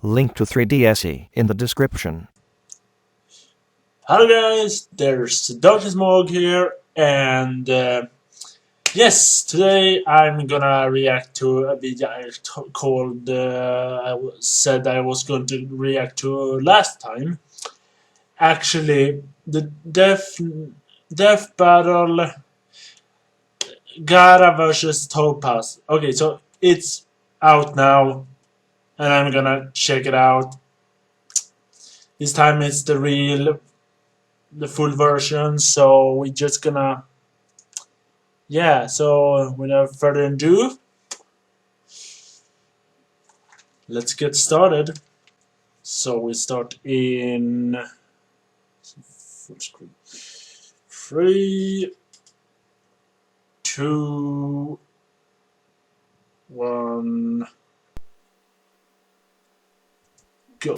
Link to 3DSE in the description. Hello guys, there's DarknessMohag here, and yes, today I'm gonna react to a video called said I was going to react to last time. Actually, the Death Battle Gaara versus Toph. Okay, so it's out now, and I'm gonna check it out. This time it's the full version, so we're just gonna, yeah, so without further ado, let's get started. So we start in full screen. 3, 2, 1, go.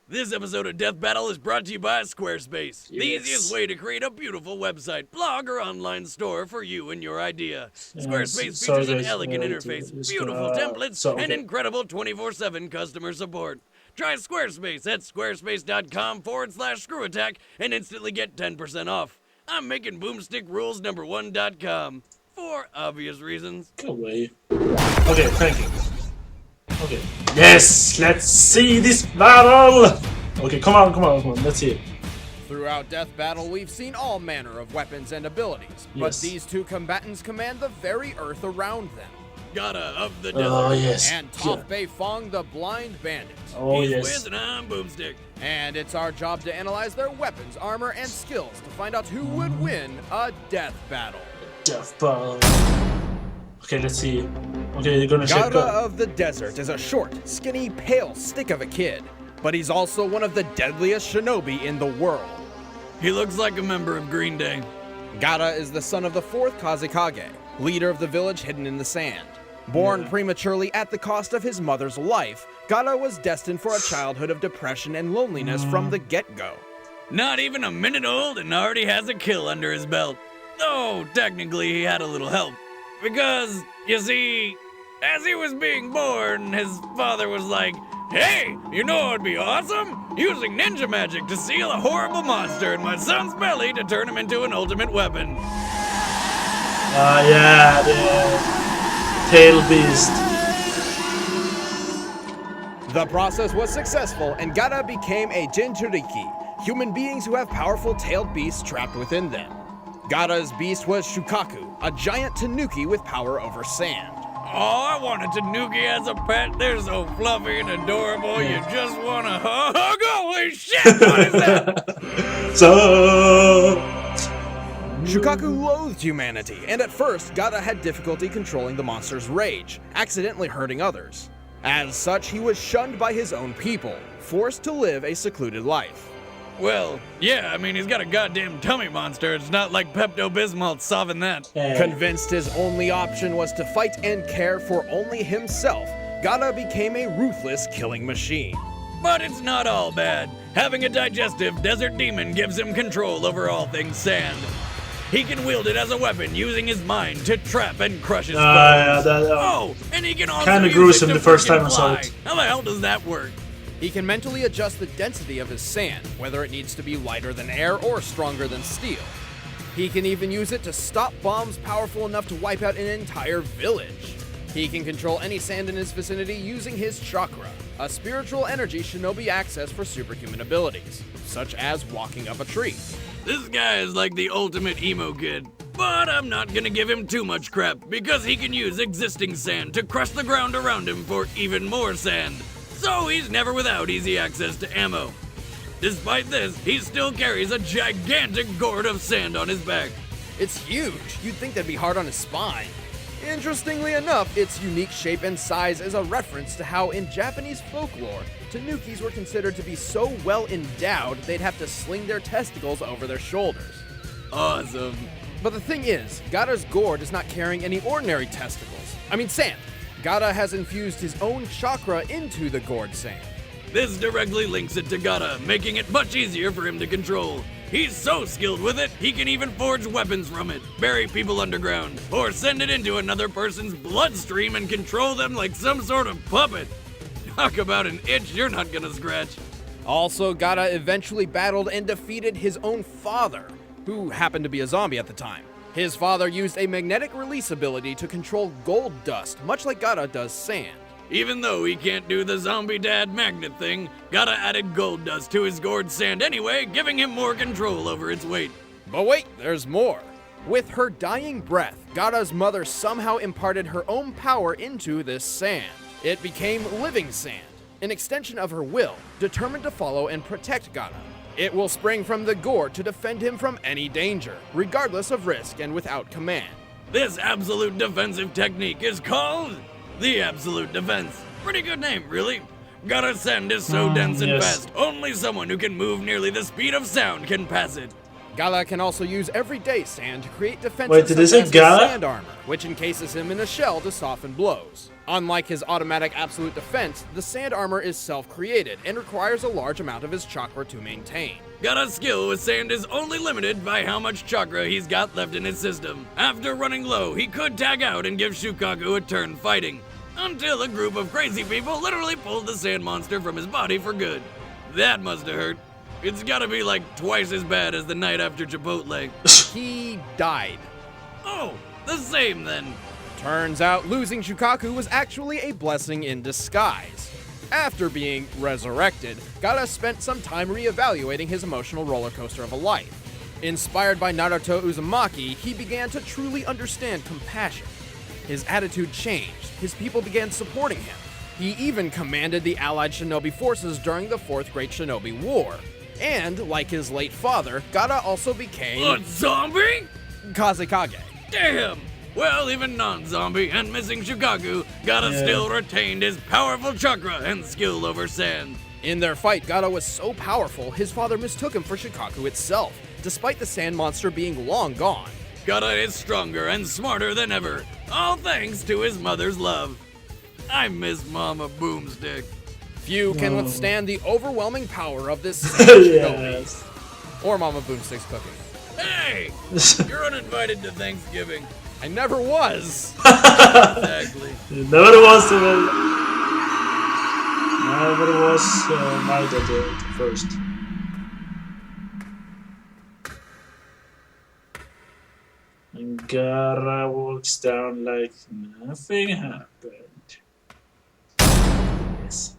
This episode of Death Battle is brought to you by Squarespace, the Yes. easiest way to create a beautiful website, blog, or online store for you and your idea. Squarespace features an elegant interface, beautiful templates, and incredible 24/7 customer support. Try Squarespace at squarespace.com/screwattack and instantly get 10% off. I'm making boomstickrules1.com for obvious reasons. Go away. Okay, thank you. Okay. Yes, let's see this battle! Okay, come on, let's see it. Throughout Death Battle, we've seen all manner of weapons and abilities, but Yes. these two combatants command the very earth around them. Gaara of the desert. Oh, yes. And Toph Beifong, the blind bandit. Oh, He's yes. Wiz and I'm Boomstick. And it's our job to analyze their weapons, armor, and skills to find out who would win a death battle. Death battle. Okay, let's see. Okay, you're gonna check Gaara out. of the Desert is a short, skinny, pale stick of a kid, but he's also one of the deadliest shinobi in the world. He looks like a member of Green Day. Gaara is the son of the 4th Kazekage, leader of the village hidden in the sand. Born prematurely at the cost of his mother's life, Gaara was destined for a childhood of depression and loneliness from the get-go. Not even a minute old and already has a kill under his belt. Though, technically he had a little help. Because, you see, as he was being born, his father was like, "Hey, you know what would be awesome? Using ninja magic to seal a horrible monster in my son's belly to turn him into an ultimate weapon." Yeah, the tail beast. The process was successful, and Gaara became a Jinchuriki, human beings who have powerful tailed beasts trapped within them. Gaara's beast was Shukaku, a giant tanuki with power over sand. Oh, I want a tanuki as a pet. They're so fluffy and adorable, you just want to hug. Holy shit, what is that? So Shukaku loathed humanity, and at first, Gaara had difficulty controlling the monster's rage, accidentally hurting others. As such, he was shunned by his own people, forced to live a secluded life. Well, yeah, I mean, he's got a goddamn tummy monster. It's not like Pepto-Bismol's solving that. Convinced his only option was to fight and care for only himself, Gaara became a ruthless killing machine. But it's not all bad. Having a digestive desert demon gives him control over all things sand. He can wield it as a weapon using his mind to trap and crush his foes. yeah, Oh, and he can also kinda use gruesome it to the first freaking time I saw fly. it. How the hell does that work? He can mentally adjust the density of his sand, whether it needs to be lighter than air or stronger than steel. He can even use it to stop bombs powerful enough to wipe out an entire village. He can control any sand in his vicinity using his chakra, a spiritual energy shinobi access for superhuman abilities, such as walking up a tree. This guy is like the ultimate emo kid. But I'm not gonna give him too much crap, because he can use existing sand to crush the ground around him for even more sand. So he's never without easy access to ammo. Despite this, he still carries a gigantic gourd of sand on his back. It's huge. You'd think that'd be hard on his spine. Interestingly enough, its unique shape and size is a reference to how in Japanese folklore, tanukis were considered to be so well endowed they'd have to sling their testicles over their shoulders. Awesome. But the thing is, Gaara's gourd is not carrying any ordinary testicles. I mean sand. Gaara has infused his own chakra into the gourd sand. This directly links it to Gaara, making it much easier for him to control. He's so skilled with it, he can even forge weapons from it, bury people underground, or send it into another person's bloodstream and control them like some sort of puppet. Talk about an itch you're not gonna scratch. Also, Gaara eventually battled and defeated his own father, who happened to be a zombie at the time. His father used a magnetic release ability to control gold dust, much like Gaara does sand. Even though he can't do the zombie dad magnet thing, Gaara added gold dust to his gourd sand anyway, giving him more control over its weight. But wait, there's more. With her dying breath, Gaara's mother somehow imparted her own power into this sand. It became living sand, an extension of her will, determined to follow and protect Gaara. It will spring from the gourd to defend him from any danger, regardless of risk and without command. This absolute defensive technique is called the Absolute Defense. Pretty good name, really. Gaara's sand is so dense and fast, only someone who can move nearly the speed of sound can pass it. Gaara can also use everyday sand to create defenses Wait, did they say such as his Gaara? sand armor, which encases him in a shell to soften blows. Unlike his automatic absolute defense, the sand armor is self-created and requires a large amount of his chakra to maintain. Gaara's skill with sand is only limited by how much chakra he's got left in his system. After running low, he could tag out and give Shukaku a turn fighting, until a group of crazy people literally pulled the sand monster from his body for good. That must have hurt. It's gotta be like twice as bad as the night after Chipotle. He died. Oh, the same then. Turns out losing Shukaku was actually a blessing in disguise. After being resurrected, Gaara spent some time reevaluating his emotional roller coaster of a life. Inspired by Naruto Uzumaki, he began to truly understand compassion. His attitude changed, his people began supporting him. He even commanded the allied shinobi forces during the Fourth Great Shinobi War. And, like his late father, Gaara also became A zombie? Kazekage. Damn! Well, even non-zombie and missing Shukaku, Gaara still retained his powerful chakra and skill over sand. In their fight, Gaara was so powerful, his father mistook him for Shukaku itself, despite the sand monster being long gone. Gaara is stronger and smarter than ever, all thanks to his mother's love. I miss Mama Boomstick. Few can withstand the overwhelming power of this sand shinobi. Or Mama Boomstick's cooking. Hey! You're uninvited to Thanksgiving. I never was! Exactly. Nobody was invited at first. And Gaara walks down like nothing happened. Yes.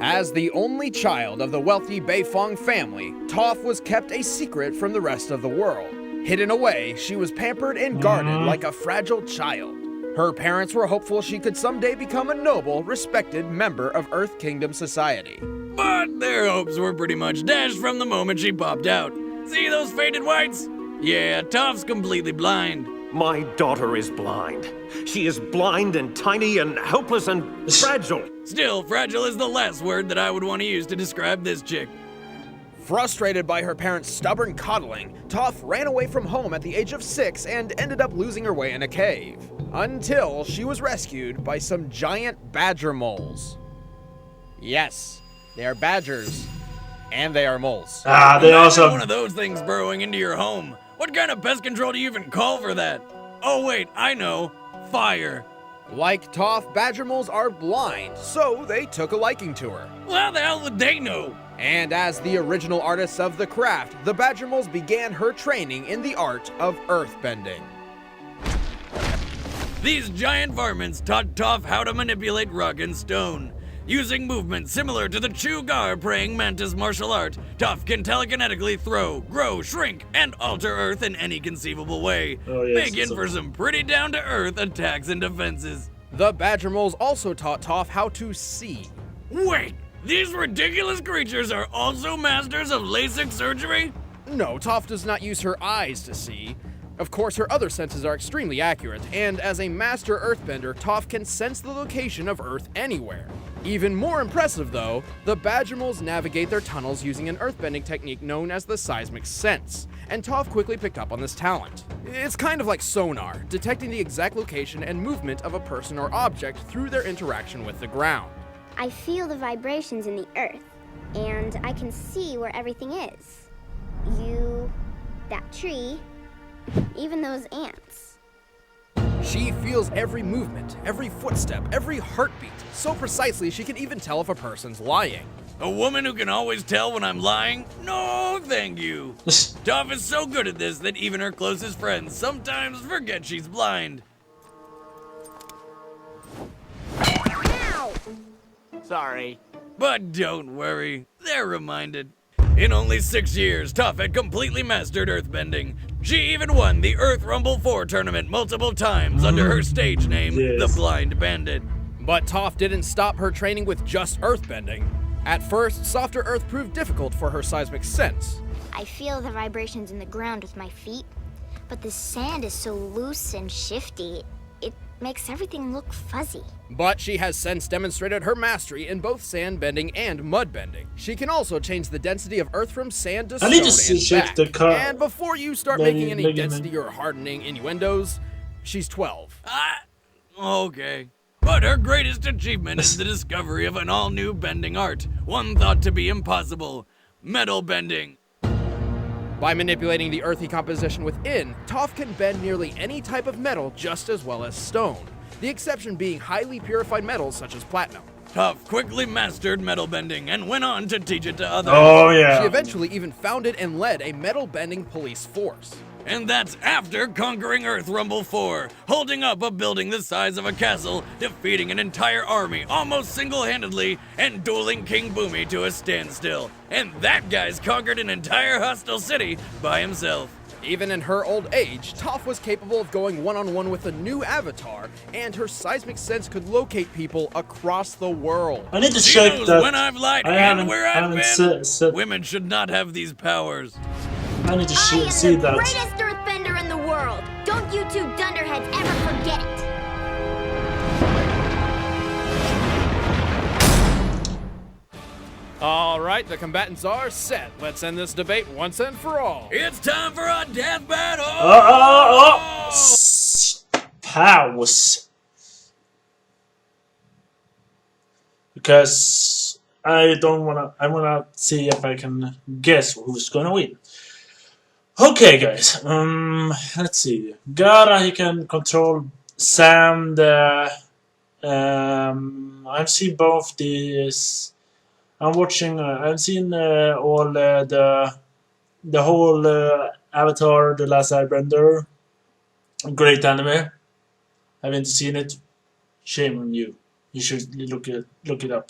As the only child of the wealthy Beifong family, Toph was kept a secret from the rest of the world. Hidden away, she was pampered and guarded like a fragile child. Her parents were hopeful she could someday become a noble, respected member of Earth Kingdom society. But their hopes were pretty much dashed from the moment she popped out. See those faded whites? Yeah, Toph's completely blind. My daughter is blind. She is blind and tiny and helpless and fragile. Still, fragile is the last word that I would want to use to describe this chick. Frustrated by her parents' stubborn coddling, Toph ran away from home at the age of 6 and ended up losing her way in a cave. Until she was rescued by some giant badger moles. Yes, they are badgers. And they are moles. They also one of those things burrowing into your home. What kind of pest control do you even call for that? Oh wait, I know. Fire. Like Toph, badger moles are blind, so they took a liking to her. Well, how the hell would they know? And as the original artists of the craft, the badger moles began her training in the art of earthbending. These giant varmints taught Toph how to manipulate rock and stone. Using movements similar to the Chugar praying mantis martial art, Toph can telekinetically throw, grow, shrink, and alter Earth in any conceivable way, making for some pretty down-to-earth attacks and defenses. The badger moles also taught Toph how to see. Wait, these ridiculous creatures are also masters of LASIK surgery? No, Toph does not use her eyes to see. Of course, her other senses are extremely accurate, and as a master earthbender, Toph can sense the location of Earth anywhere. Even more impressive though, the badger moles navigate their tunnels using an earthbending technique known as the seismic sense, and Toph quickly picked up on this talent. It's kind of like sonar, detecting the exact location and movement of a person or object through their interaction with the ground. I feel the vibrations in the earth, and I can see where everything is. You, that tree, even those ants. She feels every movement, every footstep, every heartbeat, so precisely she can even tell if a person's lying. A woman who can always tell when I'm lying? No, thank you. Toph is so good at this that even her closest friends sometimes forget she's blind. Ow! Sorry. But don't worry, they're reminded. In only 6 years, Toph had completely mastered earthbending. She even won the Earth Rumble 4 tournament multiple times under her stage name, the Blind Bandit. But Toph didn't stop her training with just earthbending. At first, softer earth proved difficult for her seismic sense. I feel the vibrations in the ground with my feet, but the sand is so loose and shifty, it makes everything look fuzzy. But she has since demonstrated her mastery in both sand bending and mud bending. She can also change the density of earth from sand to I stone need to and check back. the car. And before you start making any density or hardening innuendos, she's 12. Okay. But her greatest achievement is the discovery of an all-new bending art, one thought to be impossible: metal bending. By manipulating the earthy composition within, Toph can bend nearly any type of metal just as well as stone, the exception being highly purified metals such as platinum. Toph quickly mastered metal bending and went on to teach it to others. Oh yeah. She eventually even founded and led a metal bending police force. And that's after conquering Earth Rumble 4, holding up a building the size of a castle, defeating an entire army almost single-handedly, and dueling King Boomy to a standstill. And that guy's conquered an entire hostile city by himself. Even in her old age, Toph was capable of going one-on-one with a new avatar, and her seismic sense could locate people across the world. I need to She check knows that. when I've lied I and haven't- where I've haven't been. said- Women should not have these powers. I need to I am see the that. greatest earthbender in the world. Don't you two dunderheads ever forget it. All right, the combatants are set. Let's end this debate once and for all. It's time for a death battle! Pause. Because I don't wanna. I wanna see if I can guess who's gonna win. Okay, guys. Let's see. Gaara, he can control sand. I've seen both these. I'm watching. I've seen all the whole Avatar: The Last Airbender. Great anime. Haven't seen it. Shame on you. You should look it up.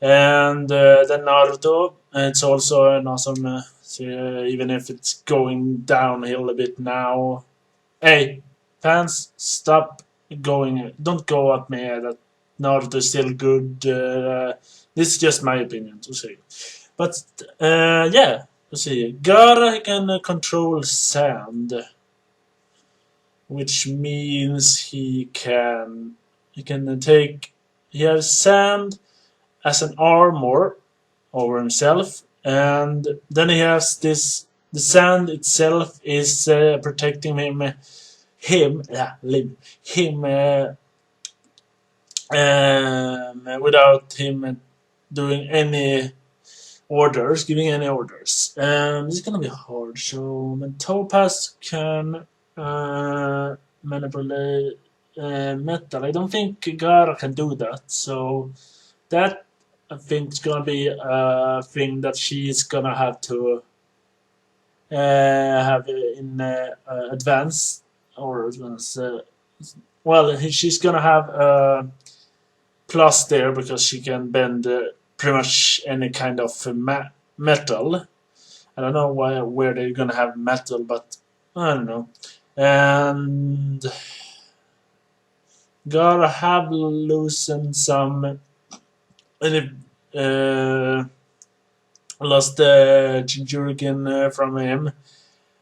And then Naruto. It's also an awesome. Even if it's going downhill a bit now. Hey, fans, stop going. Don't go at me that Naruto is still good. This is just my opinion to say. But yeah, let's see. Gaara can control sand, which means he has sand as an armor over himself. And then he has this. The sand itself is protecting him without him doing any orders, giving any orders. This is gonna be hard. So Topaz can manipulate metal. I don't think Gaara can do that. So that, I think, it's gonna be a thing that she's gonna have to have in advance, or advance. Well, she's gonna have a plus there because she can bend pretty much any kind of metal. I don't know where they're gonna have metal, but I don't know. And gotta have loosened some. Lost the Jinchurikin from him,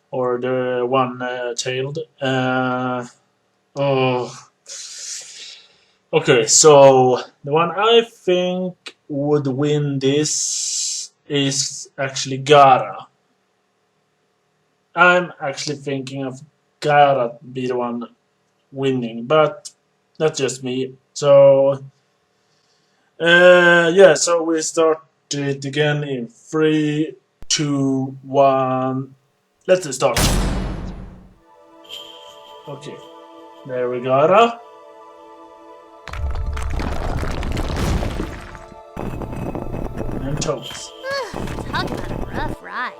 or the one-tailed. Okay, so the one I think would win this is actually Gaara. I'm actually thinking of Gaara be the one winning, but that's just me. So yeah, so we start it again in 3, 2, 1. Let's start. Okay. There we go. And Toph. Talk about a rough ride.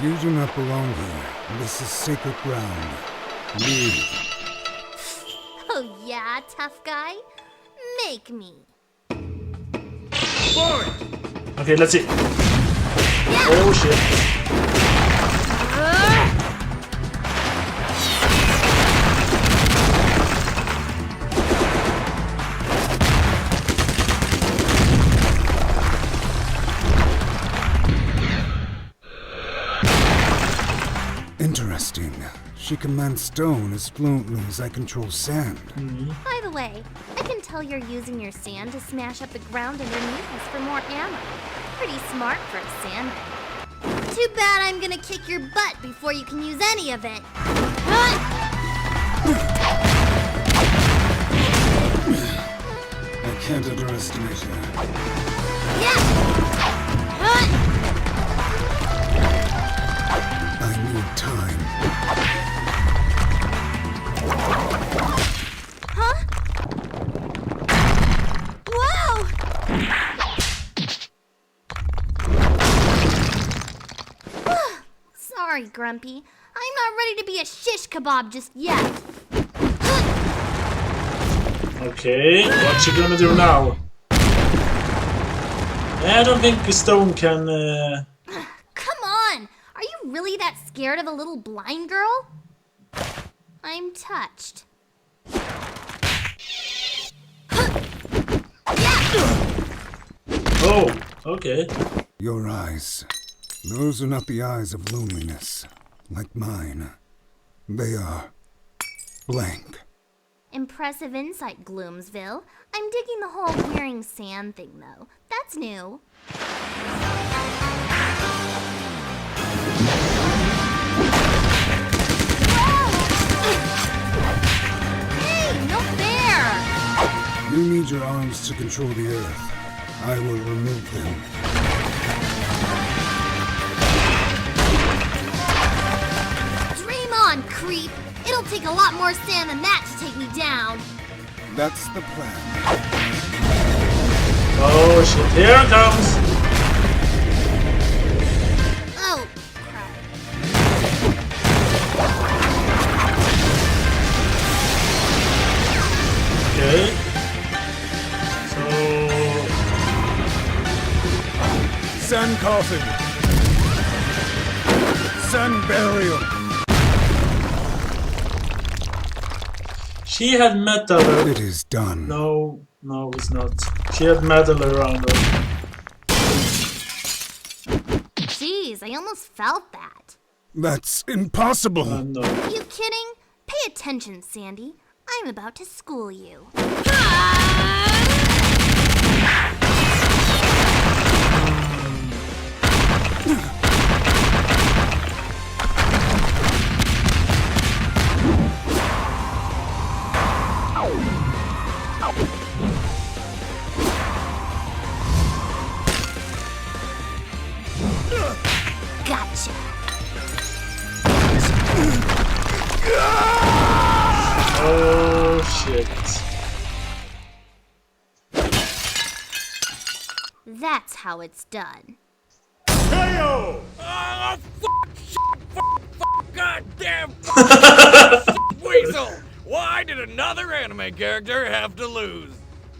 You do not belong here. This is sacred ground. Leave. Oh yeah, tough guy? Make me. Okay, let's see. Yeah. Oh shit. Interesting. She commands stone as fluently as I control sand. By the way, I can tell you're using your sand to smash up the ground underneath us for more ammo. Pretty smart for a sand. Too bad I'm gonna kick your butt before you can use any of it. I can't underestimate her. Yeah! I need time. Huh? Whoa! Sorry, Grumpy. I'm not ready to be a shish kebab just yet. Okay, what you gonna do now? I don't think stone can... Come on! Are you really that scared of a little blind girl? I'm touched. Oh, okay. Your eyes. Those are not the eyes of loneliness, like mine. They are blank. Impressive insight, Gloomsville. I'm digging the whole wearing sand thing, though. That's new. Hey, no fair! You need your arms to control the earth. I will remove them. Dream on, creep! It'll take a lot more sand than that to take me down. That's the plan. Oh shit, here it comes! Oh, crap. Okay. So... Sun coffin. Sun burial. She had metal. It is done. No, it's not. She had metal around her. Jeez, I almost felt that. That's impossible. No. You kidding? Pay attention, Sandy. I'm about to school you. Gotcha. Oh shit. That's how it's done. Oh, goddamn weasel! Why did another anime character have to lose?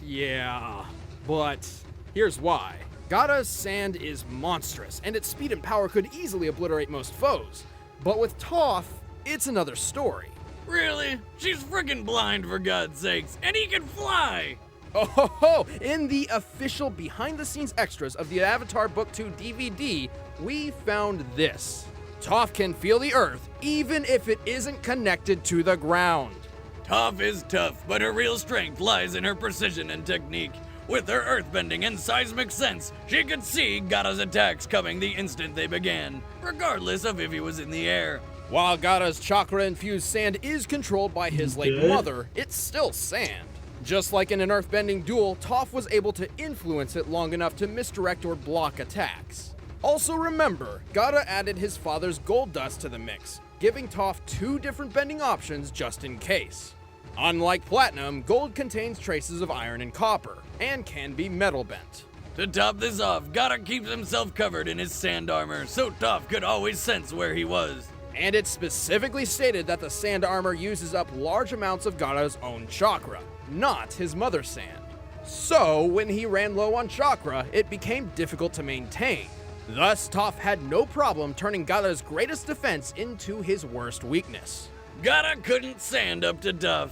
Yeah, but here's why. Gaara's sand is monstrous, and its speed and power could easily obliterate most foes. But with Toph, it's another story. Really? She's friggin' blind, for God's sakes, and he can fly! Oh ho ho! In the official behind-the-scenes extras of the Avatar Book 2 DVD, we found this. Toph can feel the earth, even if it isn't connected to the ground. Toph is tough, but her real strength lies in her precision and technique. With her earthbending and seismic sense, she could see Gaara's attacks coming the instant they began, regardless of if he was in the air. While Gaara's chakra-infused sand is controlled by his late mother, it's still sand. Just like in an earthbending duel, Toph was able to influence it long enough to misdirect or block attacks. Also remember, Gaara added his father's gold dust to the mix, giving Toph 2 different bending options just in case. Unlike platinum, gold contains traces of iron and copper, and can be metal bent. To top this off, Gaara keeps himself covered in his sand armor, so Toph could always sense where he was. And it's specifically stated that the sand armor uses up large amounts of Gaara's own chakra, not his mother sand. So, when he ran low on chakra, it became difficult to maintain. Thus, Toph had no problem turning Gaara's greatest defense into his worst weakness. Gaara couldn't stand up to Toph.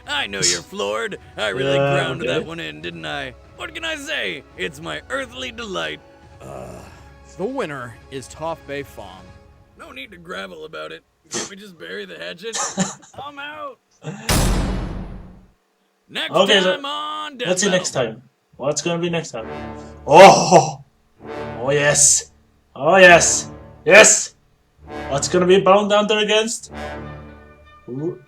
I know you're floored. I really Yeah, grounded okay. that one in, didn't I? What can I say? It's my earthly delight. The winner is Toph Bay Fong. No need to gravel about it. Can't we just bury the hatchet? I'm out. Next Okay, so time on Death let's see Metal. next time. What's gonna be next time? Oh! Oh yes! Oh yes! Yes! What's gonna be Bound Under against? Ooh.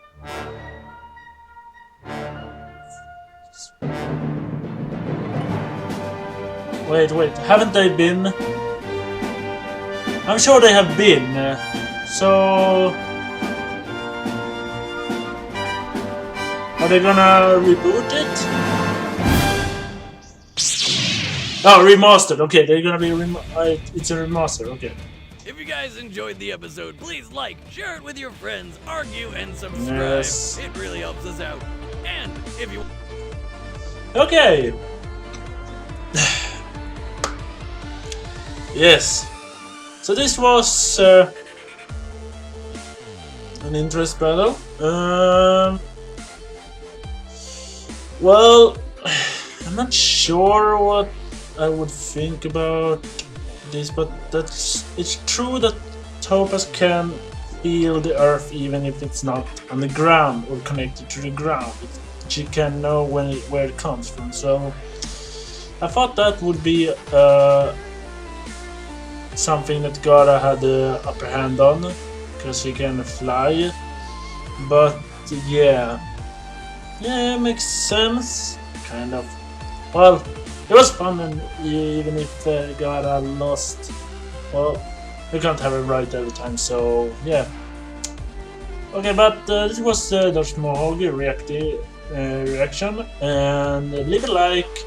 Wait, haven't they been? I'm sure they have been. So, are they gonna reboot it? Oh, remastered. Okay, they're gonna be it's a remaster. Okay. If you guys enjoyed the episode, please like, share it with your friends, argue, and subscribe. Yes. It really helps us out. And if you Okay. Yes. So this was an interest battle. Well, I'm not sure what I would think about this, but it's true that Topaz can feel the earth even if it's not on the ground or connected to the ground. She can know where it comes from. So I thought that would be something that Gaara had the upper hand on, because he can fly. But yeah, it makes sense, kind of. Well, it was fun, and even if Gaara lost, well, we can't have it right every time. So yeah. Okay, but this was DarknessMohag reaction, and leave a like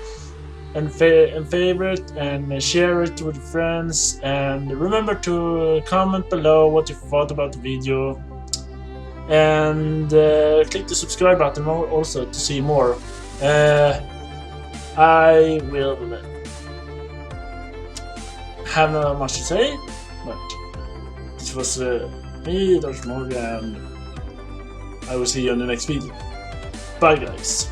and favorite and share it with friends, and remember to comment below what you thought about the video, and click the subscribe button also to see more. I will have not much to say, but this was me, DarknessMohag, and I will see you in the next video. Bye guys.